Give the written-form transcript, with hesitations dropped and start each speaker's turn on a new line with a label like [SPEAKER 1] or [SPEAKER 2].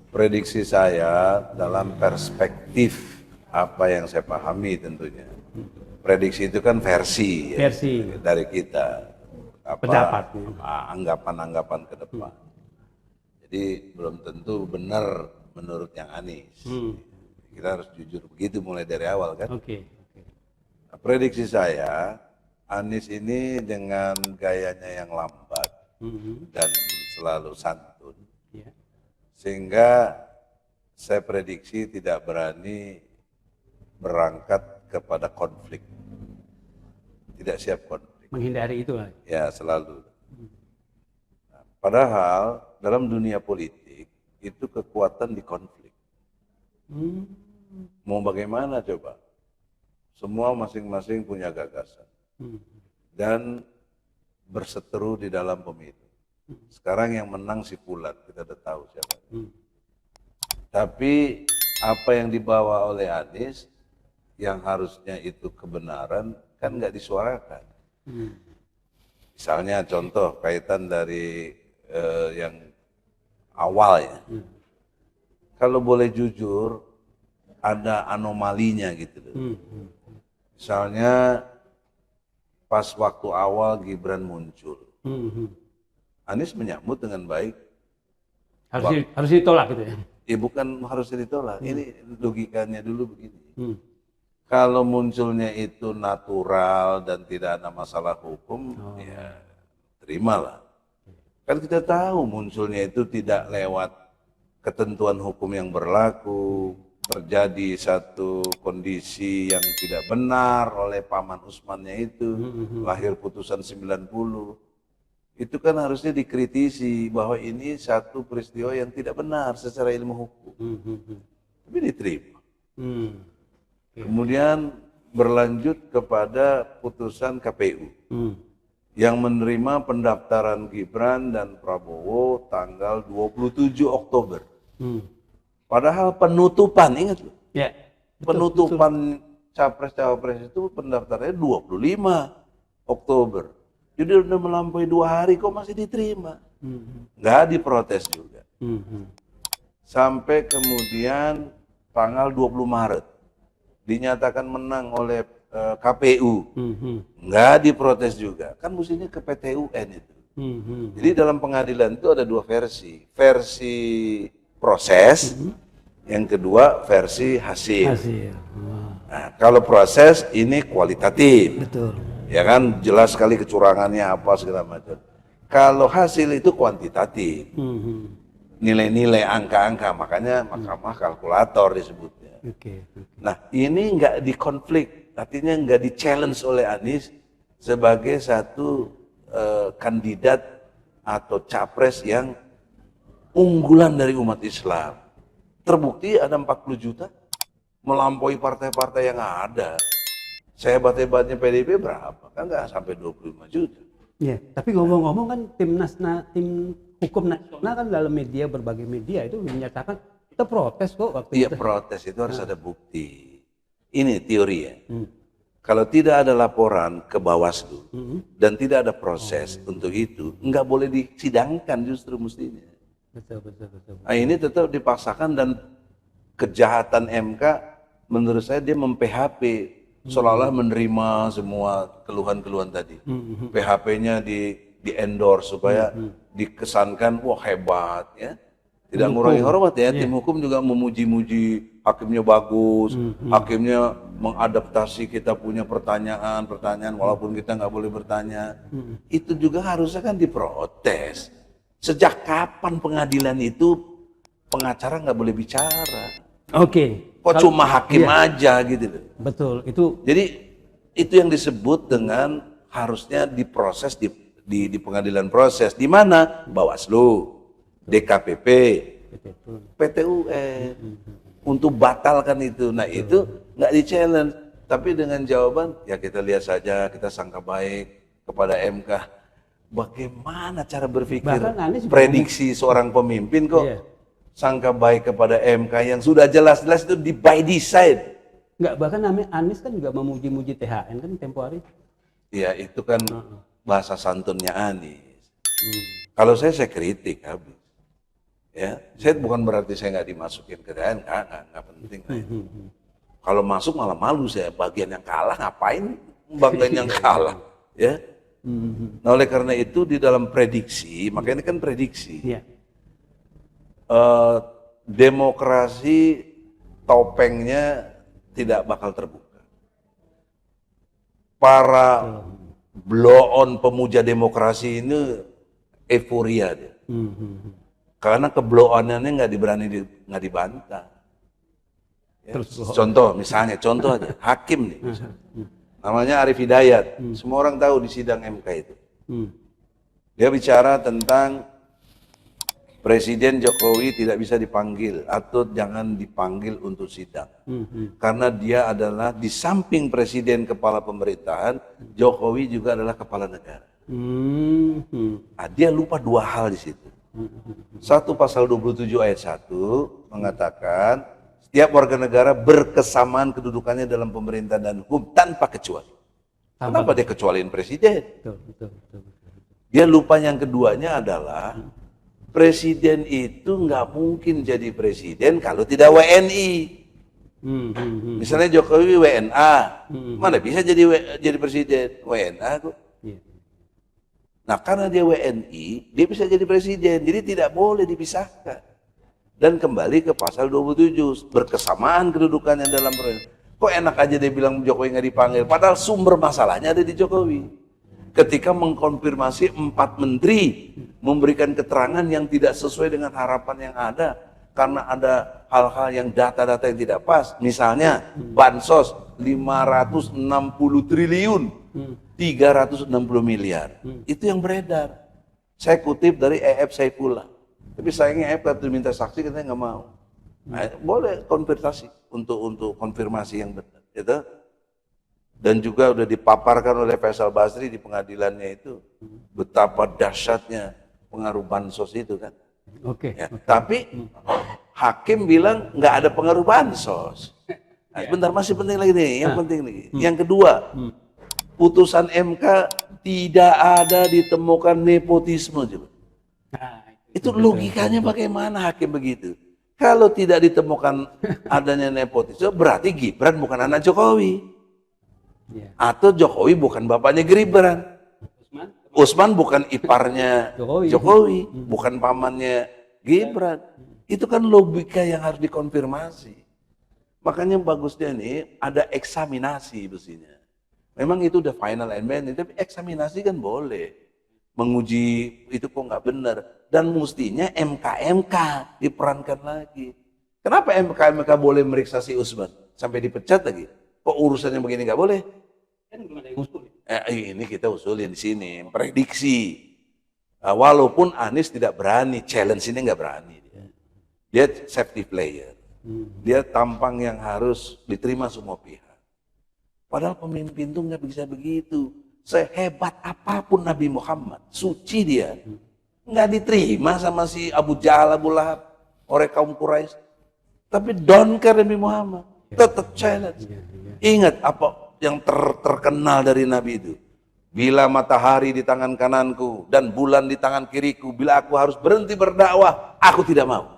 [SPEAKER 1] Prediksi saya dalam perspektif apa yang saya pahami tentunya. Prediksi itu kan versi, ya, dari kita, anggapan-anggapan ke depan. Jadi belum tentu benar menurut yang Anies. Kita harus jujur begitu mulai dari awal kan. Nah, prediksi saya, Anies ini dengan gayanya yang lambat dan selalu santun, sehingga saya prediksi tidak berani berangkat kepada konflik, tidak siap konflik.
[SPEAKER 2] Menghindari itu?
[SPEAKER 1] Ya, selalu. Nah, padahal dalam dunia politik itu kekuatan di konflik. Mau bagaimana coba? Semua masing-masing punya gagasan dan berseteru di dalam pemilu. Sekarang yang menang si Fulan, kita udah tahu siapa. Tapi apa yang dibawa oleh Anies yang harusnya itu kebenaran kan nggak disuarakan. Misalnya contoh kaitan dari yang awal ya. Kalau boleh jujur ada anomalinya gitu loh. Misalnya pas waktu awal Gibran muncul, Anies menyambut dengan baik.
[SPEAKER 2] Harus ditolak gitu ya?
[SPEAKER 1] Ya bukan harus ditolak, ini logikanya dulu begini. Kalau munculnya itu natural dan tidak ada masalah hukum, ya terimalah. Kan kita tahu munculnya itu tidak lewat ketentuan hukum yang berlaku, terjadi satu kondisi yang tidak benar oleh Paman Usmannya itu, lahir putusan 90. Itu kan harusnya dikritisi bahwa ini satu peristiwa yang tidak benar secara ilmu hukum. Tapi diterima. Kemudian berlanjut kepada putusan KPU yang menerima pendaftaran Gibran dan Prabowo tanggal 27 Oktober. Padahal penutupan, ingat loh, penutupan capres-cawapres itu pendaftarannya 25 Oktober. Jadi udah melampaui 2 hari kok masih diterima. Nggak diprotes juga. Sampai kemudian tanggal 20 Maret dinyatakan menang oleh KPU. Nggak diprotes juga. Kan mestinya ke PT UN itu. Jadi dalam pengadilan itu ada 2 versi. Versi proses, yang kedua versi hasil. Nah, kalau proses ini kualitatif.
[SPEAKER 2] Betul.
[SPEAKER 1] Ya kan, jelas sekali kecurangannya apa segala macam. Kalau hasil itu kuantitatif, nilai-nilai, angka-angka, makanya mahkamah kalkulator disebutnya. Nah ini nggak dikonflik, artinya nggak di-challenge oleh Anies sebagai satu kandidat atau capres yang unggulan dari umat Islam. Terbukti ada 40 juta, melampaui partai-partai yang ada. Sehebat-hebatnya PDIP berapa? Kan nggak sampai 25 juta.
[SPEAKER 2] Ya, tapi ngomong-ngomong kan tim hukum nasional kan dalam media, berbagai media itu menyatakan kita protes kok waktu itu.
[SPEAKER 1] Iya, protes itu harus ada bukti. Ini teori ya. Kalau tidak ada laporan ke Bawaslu dan tidak ada proses untuk itu, nggak boleh disidangkan justru mestinya.
[SPEAKER 2] Betul.
[SPEAKER 1] Nah, ini tetap dipaksakan dan kejahatan MK menurut saya dia mem-PHP. Seolah-olah menerima semua keluhan-keluhan tadi. PHP-nya di-endorse supaya dikesankan wah hebat ya. Tidak mengurangi hormat ya. Tim hukum juga memuji-muji hakimnya bagus, hakimnya mengadaptasi kita punya pertanyaan walaupun kita nggak boleh bertanya. Itu juga harusnya kan diprotes. Sejak kapan pengadilan itu pengacara nggak boleh bicara? Kok cuma hakim aja gitu loh.
[SPEAKER 2] Betul, itu.
[SPEAKER 1] Jadi itu yang disebut dengan harusnya diproses di pengadilan proses. Di mana? Bawaslu, DKPP, PT UN. Untuk batalkan itu. Nah itu nggak di-challenge. Tapi dengan jawaban, ya kita lihat saja, kita sangka baik kepada MK. Bagaimana cara berpikir prediksi seorang pemimpin kok sangka baik kepada MK yang sudah jelas-jelas itu di by design.
[SPEAKER 2] Enggak, bahkan Anies kan juga memuji-muji THN kan tempo hari.
[SPEAKER 1] Ya itu kan bahasa santunnya Anies. Kalau saya kritik habis. Ya, saya bukan berarti saya nggak dimasukin ke daerah, nggak penting. Kalau masuk malah malu saya, bagian yang kalah ngapain banggain yang kalah, ya. Nah oleh karena itu di dalam prediksi, makanya ini kan prediksi,
[SPEAKER 2] Iya.
[SPEAKER 1] Demokrasi topengnya tidak bakal terbuka. Para blow-on pemuja demokrasi ini euforia dia. Karena keblow-onannya nggak dibantah. Ya. Contoh aja, hakim nih, namanya Arif Hidayat. Semua orang tahu di sidang MK itu. Dia bicara tentang Presiden Jokowi tidak bisa dipanggil atau jangan dipanggil untuk sidang. Karena dia adalah di samping Presiden kepala pemerintahan, Jokowi juga adalah kepala negara. Nah, dia lupa dua hal di situ. Satu, pasal 27 ayat 1 mengatakan setiap warga negara berkesamaan kedudukannya dalam pemerintahan dan hukum tanpa kecuali. Kenapa dia kecualiin presiden?
[SPEAKER 2] Betul.
[SPEAKER 1] Dia lupa yang keduanya adalah presiden itu nggak mungkin jadi presiden kalau tidak WNI. Misalnya Jokowi WNA, mana bisa jadi presiden? WNA kok. Nah karena dia WNI, dia bisa jadi presiden, jadi tidak boleh dipisahkan. Dan kembali ke pasal 27, berkesamaan kedudukannya dalam pemerintahan. Kok enak aja dia bilang Jokowi nggak dipanggil, padahal sumber masalahnya ada di Jokowi. Ketika mengkonfirmasi 4 menteri, memberikan keterangan yang tidak sesuai dengan harapan yang ada, karena ada hal-hal yang data-data yang tidak pas. Misalnya, bansos 560 triliun. 360 miliar, itu yang beredar. Saya kutip dari EF Saifullah, tapi sayangnya EF kalau diminta saksi katanya nggak mau. Nah, boleh konfirmasi untuk konfirmasi yang benar, gitu. Dan juga udah dipaparkan oleh Faisal Basri di pengadilannya itu betapa dahsyatnya pengaruh bansos itu kan. Ya, tapi hakim bilang nggak ada pengaruh bansos. Nah, bentar, masih penting lagi nih, yang penting lagi. Yang kedua, putusan MK tidak ada ditemukan nepotisme. Itu logikanya bagaimana hakim begitu? Kalau tidak ditemukan adanya nepotisme, berarti Gibran bukan anak Jokowi. Atau Jokowi bukan bapaknya Gibran. Usman bukan iparnya Jokowi, bukan pamannya Gibran. Itu kan logika yang harus dikonfirmasi. Makanya bagusnya nih ada eksaminasi mestinya. Memang itu udah final and binding, tapi eksaminasi kan boleh. Menguji itu kok nggak benar. Dan mestinya MK diperankan lagi. Kenapa MK boleh meriksa si Usman? Sampai dipecat lagi. Kok urusannya begini nggak boleh? Kan belum ada yang usul. Ini kita usulin di sini, prediksi. Walaupun Anies tidak berani, challenge ini nggak berani. Dia safety player. Dia tampang yang harus diterima semua pihak. Padahal pemimpin itu nggak bisa begitu. Sehebat apapun Nabi Muhammad, suci dia, nggak diterima sama si Abu Jahal, Abu Lahab, oleh kaum Quraisy. Tapi don't care Nabi Muhammad, tetap challenge. Ingat apa yang terkenal dari Nabi itu? Bila matahari di tangan kananku dan bulan di tangan kiriku, bila aku harus berhenti berdakwah, aku tidak mau.